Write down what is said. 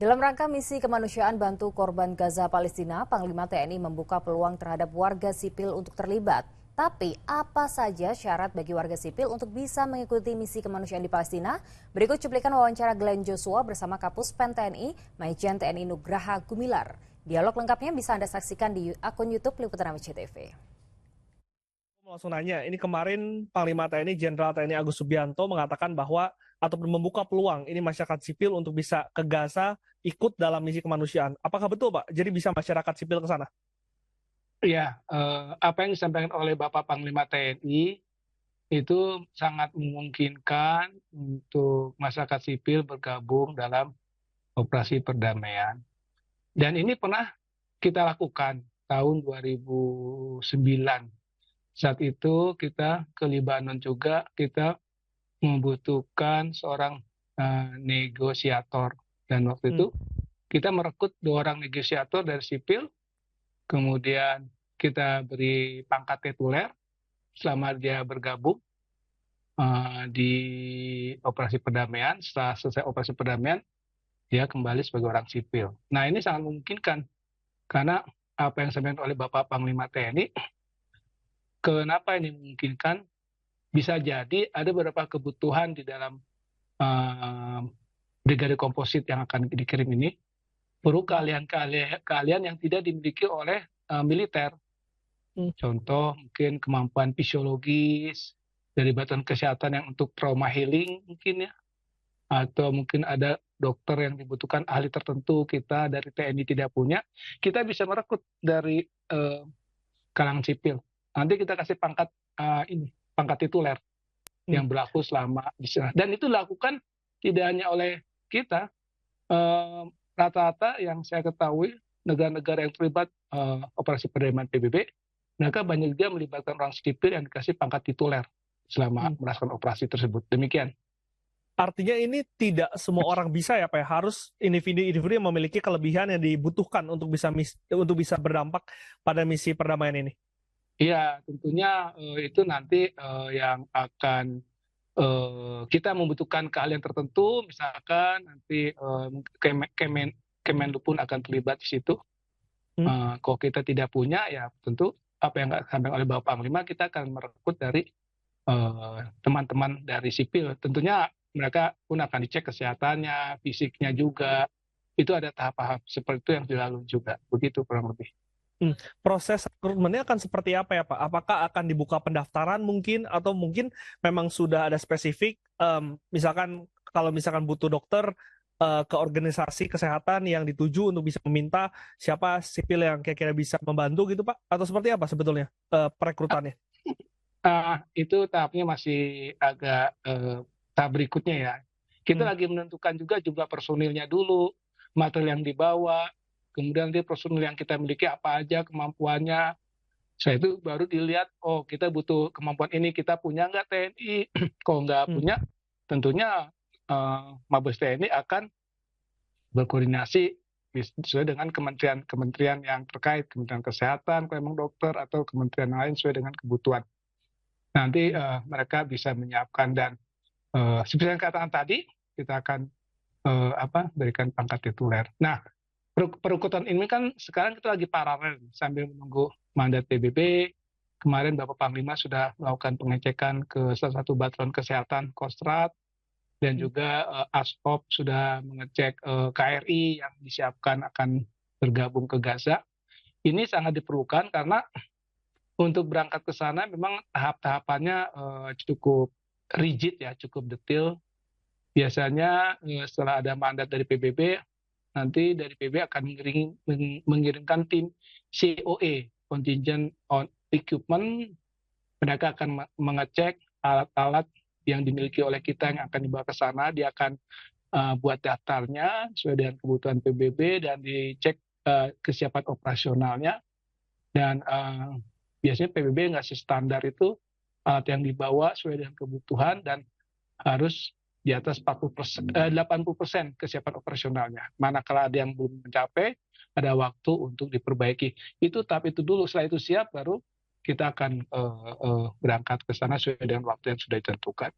Dalam rangka misi kemanusiaan bantu korban Gaza Palestina, Panglima TNI membuka peluang terhadap warga sipil untuk terlibat. Tapi apa saja syarat bagi warga sipil untuk bisa mengikuti misi kemanusiaan di Palestina? Berikut cuplikan wawancara Glenn Joshua bersama Kapus Pen TNI, Majen TNI Nugraha Gumilar. Dialog lengkapnya bisa Anda saksikan di akun YouTube Liputan AMCTV. Langsung nanya, ini kemarin Panglima TNI Jenderal TNI Agus Subianto mengatakan bahwa ataupun membuka peluang ini masyarakat sipil untuk bisa ke Gaza ikut dalam misi kemanusiaan. Apakah betul, Pak? Jadi bisa masyarakat sipil ke sana? Iya, apa yang disampaikan oleh Bapak Panglima TNI itu sangat memungkinkan untuk masyarakat sipil bergabung dalam operasi perdamaian. Dan ini pernah kita lakukan tahun 2009. Saat itu kita ke Libanon juga, kita membutuhkan seorang negosiator. Dan waktu itu kita merekrut 2 orang negosiator dari sipil, kemudian kita beri pangkat tituler selama dia bergabung di operasi perdamaian. Setelah selesai operasi perdamaian, dia kembali sebagai orang sipil. Nah, ini sangat memungkinkan karena apa yang disampaikan oleh Bapak Panglima TNI, kenapa ini memungkinkan? Bisa jadi ada beberapa kebutuhan di dalam brigade komposit yang akan dikirim ini, perlu keahlian yang tidak dimiliki oleh militer. Contoh mungkin kemampuan fisiologis dari bantuan kesehatan yang untuk trauma healing mungkin ya, atau mungkin ada dokter yang dibutuhkan ahli tertentu kita dari TNI tidak punya, kita bisa merekrut dari kalangan sipil. Nanti kita kasih pangkat pangkat tituler yang berlaku selama di sana. Dan itu dilakukan tidak hanya oleh kita, rata-rata yang saya ketahui negara-negara yang terlibat operasi perdamaian PBB, mereka banyak juga melibatkan orang sipil yang dikasih pangkat tituler selama melaksanakan operasi tersebut. Demikian. Artinya ini tidak semua orang bisa ya, Pak. Harus individu-individu yang memiliki kelebihan yang dibutuhkan untuk bisa berdampak pada misi perdamaian ini. Iya, tentunya itu nanti yang akan kita membutuhkan keahlian tertentu, misalkan nanti Kemenlu pun akan terlibat di situ. Kalau kita tidak punya, ya tentu apa yang disampaikan oleh Bapak Panglima, kita akan merekrut dari teman-teman dari sipil. Tentunya mereka pun akan dicek kesehatannya, fisiknya juga. Itu ada tahap-tahap seperti itu yang dilalui juga. Begitu kurang lebih. Proses rekrutmennya akan seperti apa ya, Pak? Apakah akan dibuka pendaftaran mungkin, atau mungkin memang sudah ada spesifik, misalkan kalau misalkan butuh dokter, ke organisasi kesehatan yang dituju untuk bisa meminta siapa sipil yang kira-kira bisa membantu gitu, Pak? Atau seperti apa sebetulnya perekrutannya? Itu tahapnya masih agak tahap berikutnya ya. Kita lagi menentukan juga jumlah personilnya dulu, material yang dibawa, kemudian personil yang kita miliki apa aja kemampuannya. Setelah itu baru dilihat, oh kita butuh kemampuan ini, kita punya nggak TNI? Kalau nggak punya, tentunya Mabes TNI akan berkoordinasi sesuai dengan kementerian yang terkait, Kementerian Kesehatan, kalau memang dokter, atau kementerian lain sesuai dengan kebutuhan. Nanti mereka bisa menyiapkan, dan seperti yang katakan tadi, kita akan berikan pangkat tituler. Nah, perekrutan ini kan sekarang kita lagi paralel sambil menunggu mandat PBB. Kemarin Bapak Panglima sudah melakukan pengecekan ke salah satu batuan kesehatan Kostrad, dan juga ASPOP sudah mengecek KRI yang disiapkan akan bergabung ke Gaza. Ini sangat diperlukan karena untuk berangkat ke sana memang tahap-tahapannya cukup rigid ya, cukup detail. Biasanya setelah ada mandat dari PBB, nanti dari PBB akan mengirimkan tim COE, Contingent on Equipment. Mereka akan mengecek alat-alat yang dimiliki oleh kita yang akan dibawa ke sana. Dia akan buat daftarnya sesuai dengan kebutuhan PBB dan dicek kesiapan operasionalnya. Dan biasanya PBB ngasih standar itu alat yang dibawa sesuai dengan kebutuhan dan harus di atas 80% kesiapan operasionalnya. Manakala ada yang belum mencapai, ada waktu untuk diperbaiki. Itu tahap itu dulu. Setelah itu siap, baru kita akan berangkat ke sana sesuai dengan waktu yang sudah ditentukan.